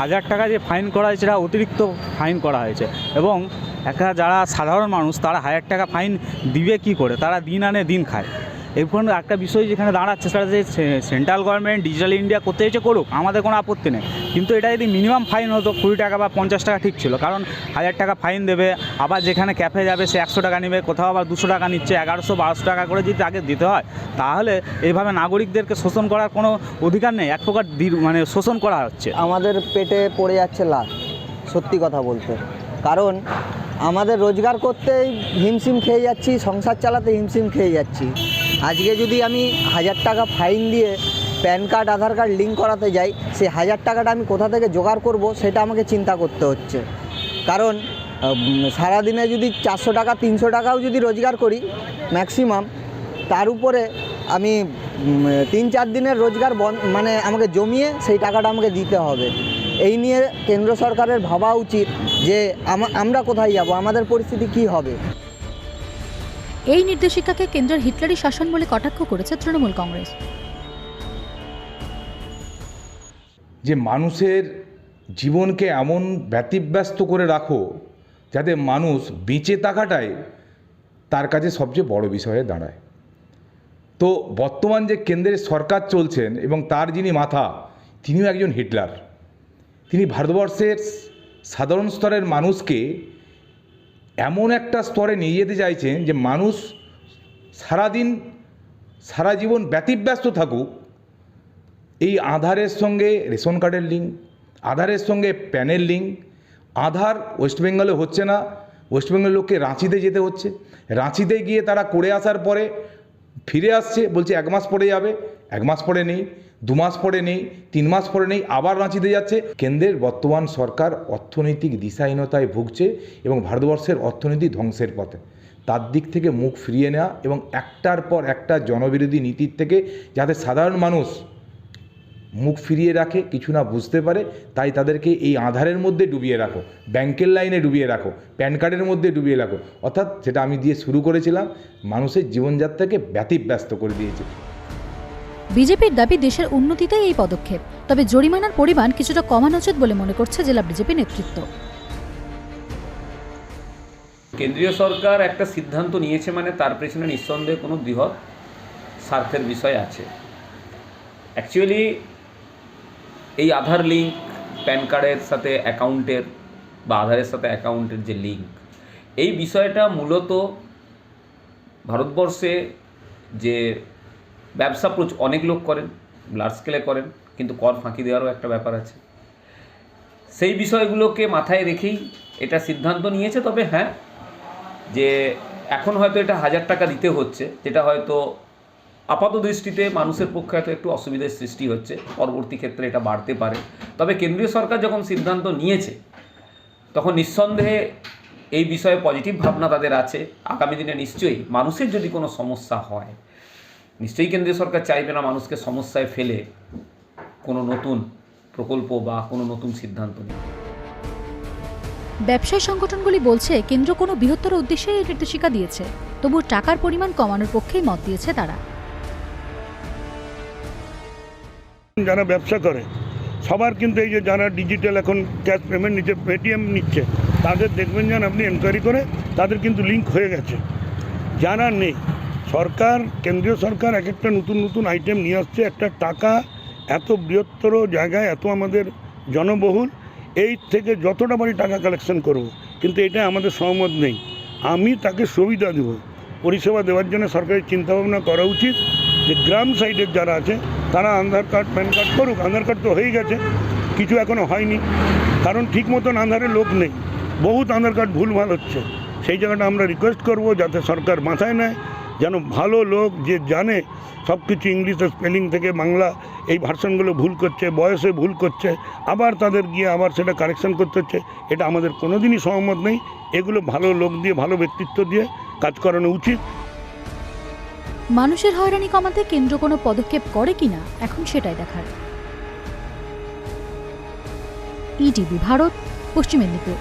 1000 টাকা যে ফাইন করা হয়েছে এটা অতিরিক্ত ফাইন করা হয়েছে, এবং একটা যারা সাধারণ মানুষ তারা 1000 টাকা ফাইন দিবে কি করে? তারা দিন আনে দিন খায়। এরপর একটা বিষয় যেখানে দাঁড়াচ্ছে সেটা যে সেন্ট্রাল গভর্নমেন্ট ডিজিটাল ইন্ডিয়া করতে চাইছে করুক, আমাদের কোনো আপত্তি নেই, কিন্তু এটা যদি মিনিমাম ফাইন হতো 20 টাকা বা 50 টাকা ঠিক ছিল। কারণ 1000 টাকা ফাইন দেবে, আবার যেখানে ক্যাফে যাবে সে 100 টাকা নেবে, কোথাও আবার 200 টাকা নিচ্ছে, 1100-1200 টাকা করে যদি আগে দিতে হয়, তাহলে এইভাবে নাগরিকদেরকে শোষণ করার কোনো অধিকার নেই। এক প্রকার মানে শোষণ করা হচ্ছে। আমাদের পেটে পড়ে যাচ্ছে লাশ, সত্যি কথা বলতে। কারণ আমাদের রোজগার করতেই হিমশিম খেয়ে যাচ্ছি, সংসার চালাতে হিমশিম খেয়ে যাচ্ছি। আজকে যদি আমি 1000 টাকা ফাইন দিয়ে প্যান কার্ড আধার কার্ড লিঙ্ক করাতে যাই, সেই 1000 টাকাটা আমি কোথা থেকে জোগাড় করব সেটা আমাকে চিন্তা করতে হচ্ছে। কারণ সারাদিনে যদি 400 টাকা 300 টাকাও যদি রোজগার করি ম্যাক্সিমাম, তার উপরে আমি 3-4 দিনের রোজগার মানে আমাকে জমিয়ে সেই টাকাটা আমাকে দিতে হবে। এই নিয়ে কেন্দ্র সরকারের ভাবা উচিত যে আমরা কোথায় যাব, আমাদের পরিস্থিতি কি হবে। এই নির্দেশিকাকে কেন্দ্রের হিটলারি শাসন বলে কটাক্ষ করেছে তৃণমূল কংগ্রেস। যে মানুষের জীবনকে এমন ব্যতিব্যস্ত করে রাখো যাতে মানুষ বেঁচে থাকাটাই তার কাছে সবচেয়ে বড় বিষয়ে দাঁড়ায়। তো বর্তমান যে কেন্দ্রের সরকার চলছেন এবং তার যিনি মাথা, তিনিও একজন হিটলার। তিনি ভারতবর্ষের সাধারণ স্তরের মানুষকে এমন একটা স্তরে নিয়ে যেতে চাইছেন যে মানুষ সারাদিন সারা জীবন ব্যতিব্যস্ত থাকুক। এই আধারের সঙ্গে রেশন কার্ডের লিঙ্ক, আধারের সঙ্গে প্যানের লিঙ্ক। আধার ওয়েস্ট বেঙ্গলে হচ্ছে না, ওয়েস্ট বেঙ্গলের লোককে রাঁচিতে যেতে হচ্ছে। রাঁচিতে গিয়ে তারা করে আসার পরে ফিরে আসছে, বলছে 1 মাস পরে যাবে, 1 মাস পরে নেই, 2 মাস পরে নেই, 3 মাস পরে নেই, আবার রাঁচিতে যাচ্ছে। কেন্দ্রের বর্তমান সরকার অর্থনৈতিক দিশাহীনতায় ভুগছে এবং ভারতবর্ষের অর্থনীতি ধ্বংসের পথে। তার দিক থেকে মুখ ফিরিয়ে নেওয়া এবং একটার পর একটা জনবিরোধী নীতির থেকে যাতে সাধারণ মানুষ মুখ ফিরিয়ে রাখে, কিছু না বুঝতে পারে, তাই তাদেরকে এই আধারের মধ্যে ডুবিয়ে রাখো, ব্যাংকের লাইনে ডুবিয়ে রাখো, প্যান কার্ডের মধ্যে ডুবিয়ে রাখো। অর্থাৎ যেটা আমি দিয়ে শুরু করেছিলাম, মানুষের জীবনযাত্রাকে ব্যতিব্যস্ত করে দিয়েছে। বিজেপির দাবি দেশের উন্নতিতেই এই পদক্ষেপ, তবে জরিমানার পরিমাণ কিছুটা কমানো উচিত বলে মনে করছে জেলা বিজেপি নেতৃত্ব। কেন্দ্রীয় সরকার একটা সিদ্ধান্ত নিয়েছে মানে তার পেছনে নিঃসন্দেহে কোনো বৃহৎ স্বার্থের বিষয় আছে। অ্যাকচুয়ালি এই আধার লিঙ্ক, প্যান কার্ডের সাথে অ্যাকাউন্টের বা আধারের সাথে অ্যাকাউন্টের যে লিঙ্ক, এই বিষয়টা মূলত ভারতবর্ষে যে ব্যবসা অনেক লোক করেন, লার্জ স্কেলে করেন, কিন্তু কর ফাঁকি দেওয়ারও একটা ব্যাপার আছে। সেই বিষয়গুলোকে মাথায় রেখেই এটা সিদ্ধান্ত নিয়েছে। তবে হ্যাঁ, যে এখন হয়তো এটা 1000 টাকা দিতে হচ্ছে, যেটা হয়তো আপাত দৃষ্টিতে মানুষের পক্ষে হয়তো একটু অসুবিধার সৃষ্টি হচ্ছে, পরবর্তী ক্ষেত্রে এটা বাড়তে পারে। তবে কেন্দ্রীয় সরকার যখন সিদ্ধান্ত নিয়েছে তখন নিঃসন্দেহে এই বিষয়ে পজিটিভ ভাবনা তাদের আছে। আগামী দিনে নিশ্চয়ই মানুষের যদি কোনো সমস্যা হয়, নিশ্চয়ই কেন্দ্রীয় সরকার চাইবে না মানুষকে সমস্যায় ফেলে কোনো নতুন প্রকল্প বা কোনো নতুন সিদ্ধান্ত নেয়। ব্যবসায়ী সংগঠনগুলি বলছে কেন্দ্র কোনো বৃহত্তর উদ্দেশ্যে এই নির্দেশিকা দিয়েছে, তবু টাকার পরিমাণ কমানোর পক্ষেই মত দিয়েছে তারা। যারা ব্যবসা করে সবার কিন্তু এই যে যারা ডিজিটাল এখন ক্যাশ পেমেন্ট নিচ্ছে, পেটিএম নিচ্ছে, তাদের দেখবেন যেন আপনি এনকোয়ারি করে তাদের কিন্তু লিঙ্ক হয়ে গেছে। যারা নেই, সরকার, কেন্দ্রীয় সরকার এক একটা নতুন নতুন আইটেম নিয়ে আসছে। একটা টাকা এত বৃহত্তর জায়গায়, এত আমাদের জনবহুল, এই থেকে যতটা পারি টাকা কালেকশন করব, কিন্তু এটা আমাদের সহমত নেই। আমি তাকে সুবিধা দেব, পরিষেবা দেওয়ার জন্য সরকারের চিন্তাভাবনা করা উচিত যে গ্রাম সাইডের যারা আছে তারা আধার কার্ড প্যান কার্ড করুক। আধার কার্ড তো হয়ে গেছে, কিছু এখনও হয়নি, কারণ ঠিক মতন আধারে লোক নেই, বহুত আধার কার্ড ভুলভাল হচ্ছে। সেই জায়গাটা আমরা রিকোয়েস্ট করব যাতে সরকার মাথায় নেয়, যেন ভালো লোক যে জানে সব কিছু ইংলিশের স্পেলিং থেকে বাংলা এই ভার্সনগুলো ভুল করছে, বয়সে ভুল করছে, আবার তাদের গিয়ে আবার সেটা কারেকশন করতে হচ্ছে, এটা আমাদের কোনোদিনই সহমত নেই। এগুলো ভালো লোক দিয়ে, ভালো ব্যক্তিত্ব দিয়ে কাজ করানো উচিত। মানুষের হয়রানি কমাতে কেন্দ্র কোনো পদক্ষেপ করে কিনা এখন সেটাই দেখার। ইটিভি ভারত, পশ্চিম মেদিনীপুর।